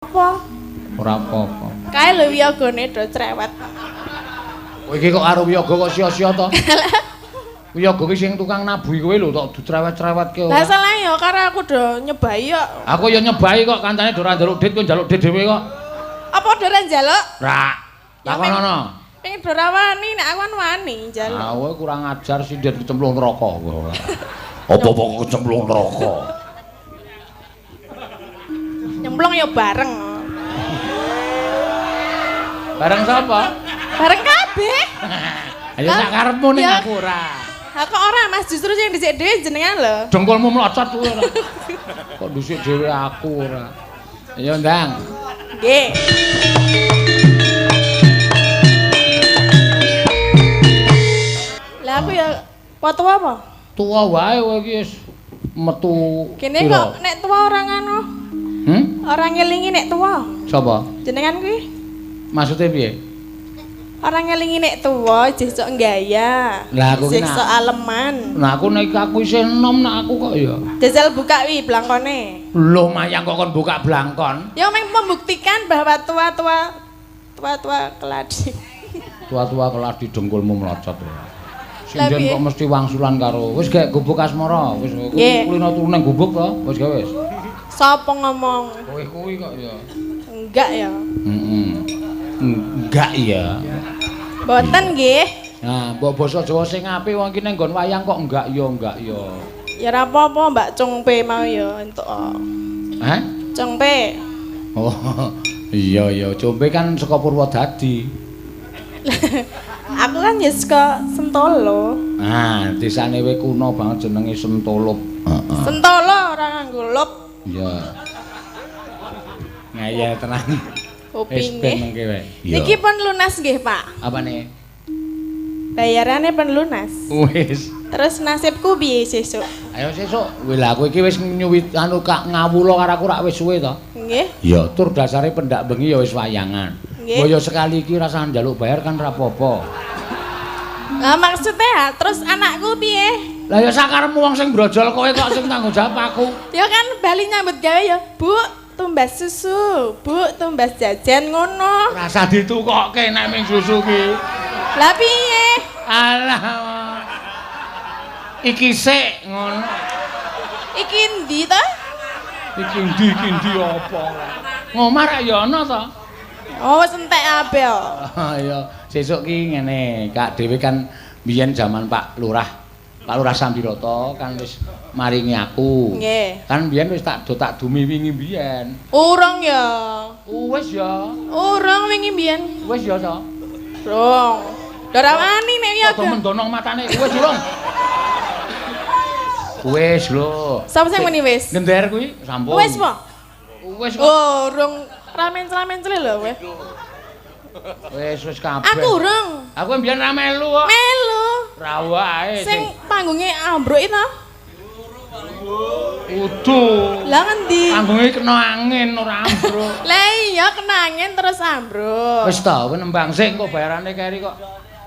Apa? Ora apa-apa. Kae lho wiyagane do cerewet. Kowe iki kok karo wiyaga kok sia-sia to? Wiyaga ki sing tukang nabuhi kowe lho tok dicerewet-cerewetke ora. Lah salah ya karo aku do nyebai kok. Aku ya nyebai kok kancane do ora njaluk dit kowe njaluk dit dhewe kok. Apa do ora njaluk? Ra. Takonono. Pengen do ra wani nek aku kan wani njaluk. Ah kowe kurang ajar sindet kecemplung neraka kowe. Apa-apa kok kecemplung neraka. Nyemplung ya bareng. Bareng sapa? Bareng kabeh. Ayo sak karepmu ning Ya. aku ora. Ha kok ora Mas justru sing dhisik dhewe jenengan lho. Dengkulmu mlocot kowe ora. Kok dhisik dhewe aku ora. Ayo ndang. Nggih. Lah aku ya foto apa? Tua wae kowe iki wis metu. Kene pira? kok nek tua orang anu, orang ngelingi nek tua. Sapa? Jenengan kuwi Maksudnya piye? orang ngelingi nek tua jesok gaya. Lah aku ki Jesok aleman. Nah aku nek aku isih enom nak aku kok ya. Jajal buka wi blangkone. Lho mayang kok kon buka blangkon. Ya meng membuktikan bahwa tua-tua keladi. Tua-tua kelas di dengkulmu melocot. Lah, Sinden piye? kok mesti wangsulan karo. Wis gek gubuk asmara. Wis Nggih. kulino turu nang gubuk to. Wis gawe wis. Sapa ngomong? Kowe kuwi kok ya. Enggak ya. Enggak ya. Boten nggih. Nah, mbok basa Jawa sing apik wong iki nang nggon wayang kok enggak ya. Ya ora apa-apa Mbak Cungpe mau ya entuk. Hah? Cungpe. Oh, iya combe kan saka Purwodadi. Aku kan ya saka Sentolo. Nah, desane we kuno banget jenenge Sentolo. Heeh. Sentolo ora nganggo lop. Iya. Ngayal tenan. Kuping ben nggih. mengke wae. Niki pun lunas nggih, Pak. Apane? Bayarannya pun lunas. Wis. Terus nasibku piye sesuk? Ayo sesuk. Wis lah kowe iki wis nyuwit anu kak ngawula karo aku rak wis suwe to. Nggih. Ya, tur dasare pendak bengi ya wis wayangan. Nggih. Mbok ya sekali iki rasa njaluk bayar kan ra apa-apa. Lah maksudnya terus anakku piye? Lah ya sakarepmu wong sing brojol kowe kok sing tanggung jawab aku. Ya kan bali nyambut gawe ya, Bu, tumbas susu, Bu, tumbas jajan ngono. Rasa ditukokke nek ming susu ki. Lah piye? Alah. Iki sik ngono. Iki endi to? Iki ndi apa? Ngomah ra ya ana to? Oh, wis entek abe yo. Ya, sesuk ki ngene, Kak dhewe kan biyen zaman Pak Lurah. Pak Lurah Sambiroto kan wis maringi aku. Nggih. Kan biyen wis tak dumi wingi biyen. Urung ya. Wis ya. Urung wingi mbiyen. Wis ya to. Rong. Ora wani nek ya. Kok mendonong matane wis durung. Wis lho. Sapa sing muni wis? Gender kuwi sampun. Wis po? Wis kok. Oh, urung ramen-ramen lho wis. Wis kabeh. Aku urung. Aku mbiyen ra melu kok. Melu. Ra wae Sing panggunge ambruk itu. udu. Lah ngendi? Panggunge kena angin ora ambruk. Lah iya kena angin terus ambruk. Wis ta, kowe nembang sik kok bayarane keri kok.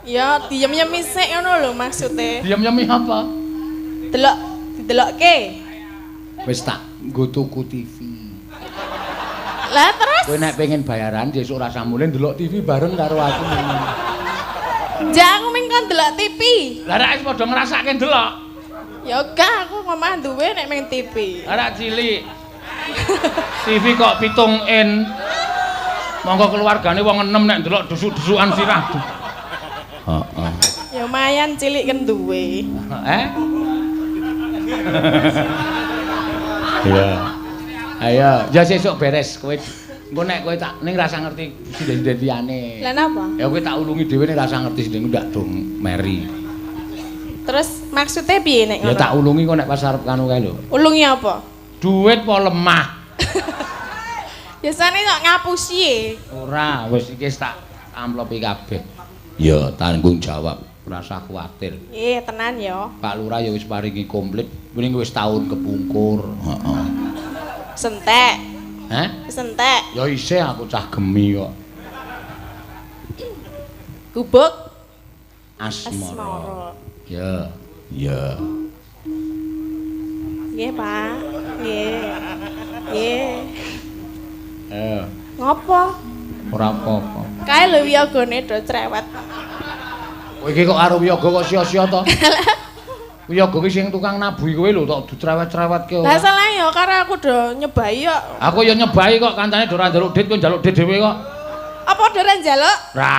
Ya diem-diem sik ngono lho maksude. Diam-diam apa? Didelokke. Wis tak nggo tuku TV. Lah terus Kowe nek pengen bayaran sesuk ora samule ndelok TV bareng karo aku. jangan ngomong kon delok TV. Lah rak wis padha ngrasake ndelok. Ya gak aku ngomah duwe nek main TV. Rak cilik. TV kok 7 in. Monggo keluargane wong 6 nek ndelok dusuk-dusukan sirah. Heeh. Ya lumayan cilik kan duwe. Iya. Ayo, ya sesuk beres kowe. Engko nek kowe tak ning rasa ngerti sinden-sinden liyane. Lah napa? Ya kowe tak ulungi dhewe ning rasa ngerti sinden ndak dong meri. Terus maksudnya piye nek Ya ngono? tak ulungi kok nek pas arep kanu kae lho. Ulungi apa? Duit po lemah. Biasane kok ngapusi. Ora, wis iki tak amplopi kabeh. Ya, tanggung jawab. Rasa kuwatir. Tenan ya. Pak Lurah ya wis paringi komplit. Mending wis tahun kepungkur. Heeh. Sentek. Hah? Sentek. Ya isih aku cah gemi kok. Gubuk Asmara. asmara. Ya. Ya. Nggih, Pak. Nggih. Nggih. Ngopo? Ora apa-apa. Kae lho wiyagane do cerewet. Kowe iki kok karo wiyaga kok sia-sia to? Wiyaga ki sing tukang nabuhi kowe lho tok dicerewet-cerewetke ora. Lah salah ya karo aku do nyebai kok. Aku ya nyebai kok kancane do ora njaluk dit kowe njaluk dit dhewe kok. Apa do ora njaluk? Ra.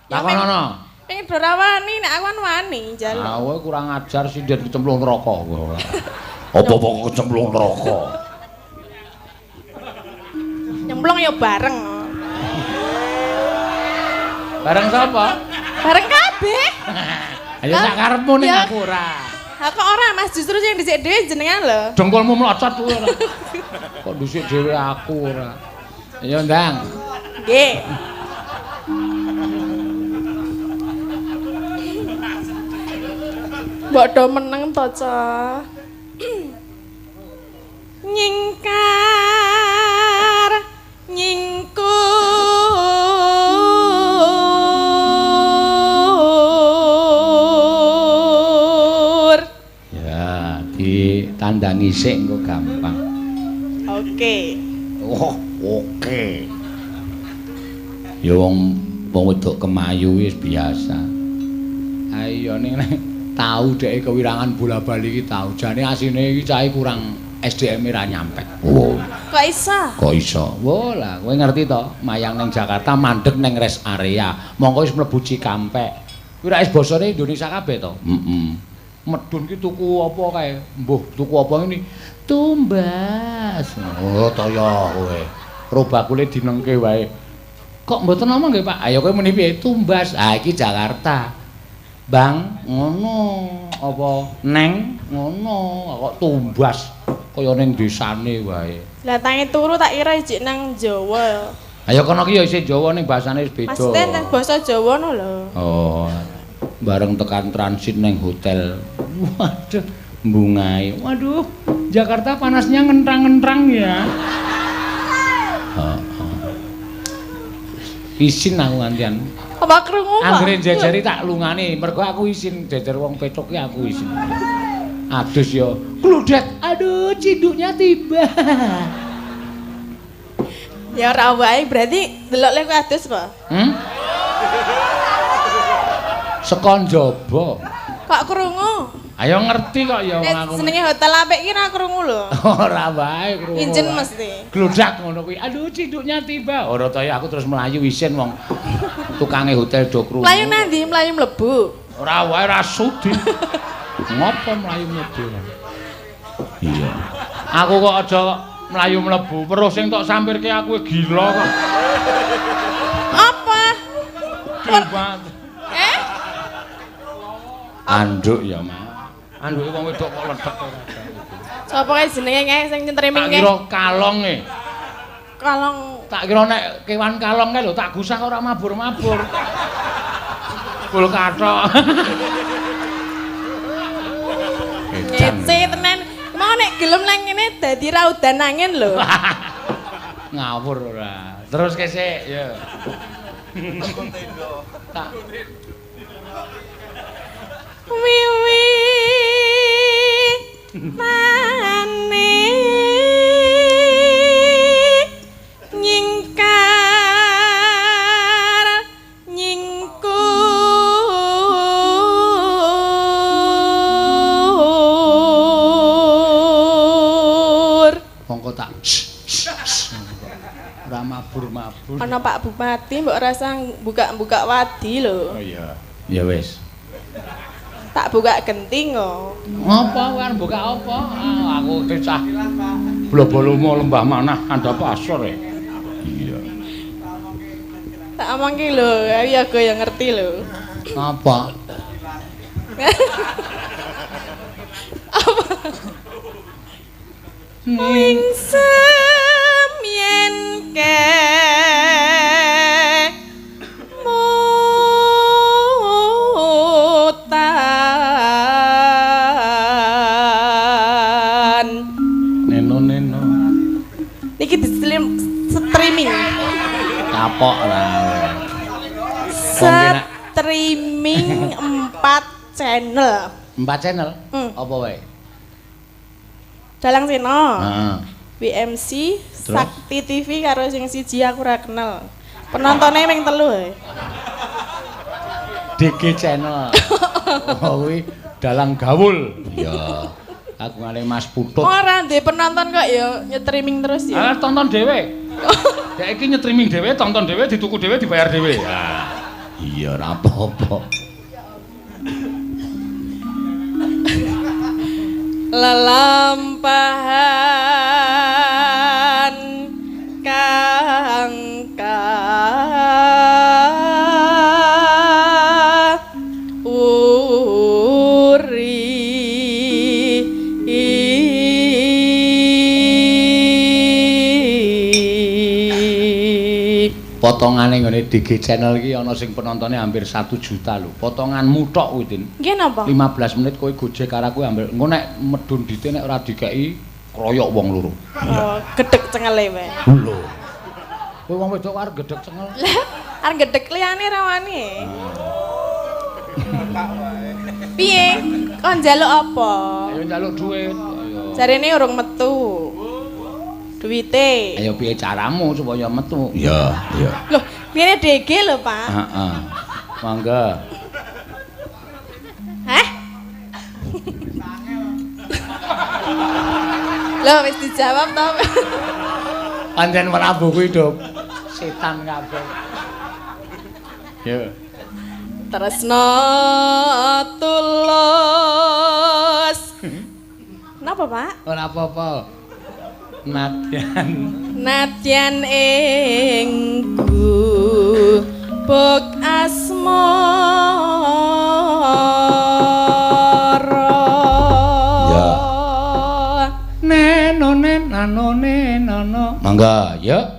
Takonono. Ning do ora wani nek aku wani njaluk. Ah kowe kurang ajar sindet kecemplung neraka kowe. Apa-apa kok kecemplung neraka. Nyemplung ya bareng. Bareng sapa? Bareng kabeh. Ayo sak karepmu ning aku ora. Ha kok ora Mas justru sing dhisik dhewe jenengan lho. Dengkulmu mlocot kowe ora. Kok dhisik dhewe aku ora. Ayo ndang. Nggih. Mbok do meneng to, Cah. Nyingkar nyingkur. Ya, ditandangi sik engko gampang. Oke. Oh, oke. Ya wong wedok kemayu wis biasa. Ayo ning tau dhek kewirangan bola-bali iki tau. Jane asine iki cahe kurang SDM-e ra nyampe. Oh. Kok iso? Kok iso? Wah lah, kowe ngerti to, mayang ning Jakarta mandeg ning rest area. Mongko wis mlebu Cikampek. Kuwi ra wis basane Indonesia kabeh to? Heeh. Medun ki tuku apa kae? Mbuh, tuku apa ngene? Tumbas. Oh, to ya kowe. Robakule dinengke wae. Kok mboten ngomong nggih, Pak? Ayo kowe muni piye? Tumbas. Ah iki Jakarta. Bang, ngono. Apa neng ngono. Kok tumbas. Kaya ning desane wae. Lah tangi turu tak kira ijik nang Jawa. Ayo kono ki ya isih Jawa ning basane wis beda. Maksudnya nang basa Jawa no lho. Oh. Bareng tekan transit neng hotel. Waduh, mbungai. Waduh, Jakarta panasnya ngentrang-ngentrang ya. Isin aku gantian. Apa krungu kok? Anggere jejeri tak lungane, mergo aku isin jejer wong petok ki aku isin. Adus yo, kludak. Aduh, ciduknya tiba. Ya ora wae, berarti delok lek adus apa? Sekon jaba. Kok krungu? Ayo ngerti kok ya wong aku. Senenge hotel apik ki ra krungu lho. Ora wae krungu. Injen mesti. Gludak ngono kuwi. Aduh, ciduknya tiba. Ora to ya aku terus melayu isin wong tukange hotel do krungu. Mlayu nang ndi? Mlayu mlebu. Ora wae ra sudi. Ngopo mlayu mlebu? Iya. Aku kok aja mlayu mlebu, perus sing tok sampirke aku gila kok. Apa? Coba. Anduk ya, Mas. Anduke wong wedok kok ledek ora. Sapa kae jenenge kae sing nyentriming kae? Tak kira kalong e. Kalong. Tak kira nek kewan kalong kae lho tak gusah ora mabur-mabur. Kul kathok. Ngece tenan. Mau nek gelem nang kene dadi raudan angin lho. Ngawur ora. Terus kesik ya. Tak wiwi mane nyingkar nyingkur mongko tak ora mabur-mabur. Ana Pak Bupati mbok rasa buka-buka wadi lho. Oh iya. Ya wis. Tak buka genting kok. Ngapa kan buka apa? Ah, aku cah blobolomo lembah manah anda pasor ya. Iya. Tak omong ki lho, ya go yang ngerti lho. Apa? Apa? Wing semyen ke iki di streaming. Kapok lah. Streaming 4 channel. 4 channel? Apa wae? Dalang Sena. Heeh. WMC Sakti TV karo sing siji aku ora kenal. Penontonnya ming 3 ae. DG Channel. Oh kuwi dalang gaul. Iya. Kagungane Mas Putut. Ora ndek penonton kok ya nyetriming terus ya. Ah tonton dhewe. Dek iki nyetriming dhewe, tonton dhewe, dituku dhewe, dibayar dhewe. Ah. Iya ora apa-apa. Lelampahan kang potongane ngene DG Channel iki ana sing penontonnya hampir 1 juta lho. Potonganmu tok kuwi, Din. Nggih napa? 15 menit kowe gojek karo aku ambil. Engko nek medun dite nek ora dikeki kroyok wong loro. Oh, gedhek cengele wae. Lho. Kowe wong wedok arep gedhek cengel. Lah, arep gedhek liyane ra wani. Piye? Kon njaluk apa? Ayo njaluk dhuwit. Ayo. Jarene urung metu. Duwite. Ayo piye caramu supaya metu? Iya, iya. Loh, piye DG lho, Pak? Heeh. Mangga. Hah? Loh, wis dijawab to. Pancen Prabu kuwi do setan kabeh. Yo. Tresna tulus. Napa, Pak? Ora apa-apa. Nadyan ing gubuk asmara. Ya. Neno nenano nenono. Mangga, ya.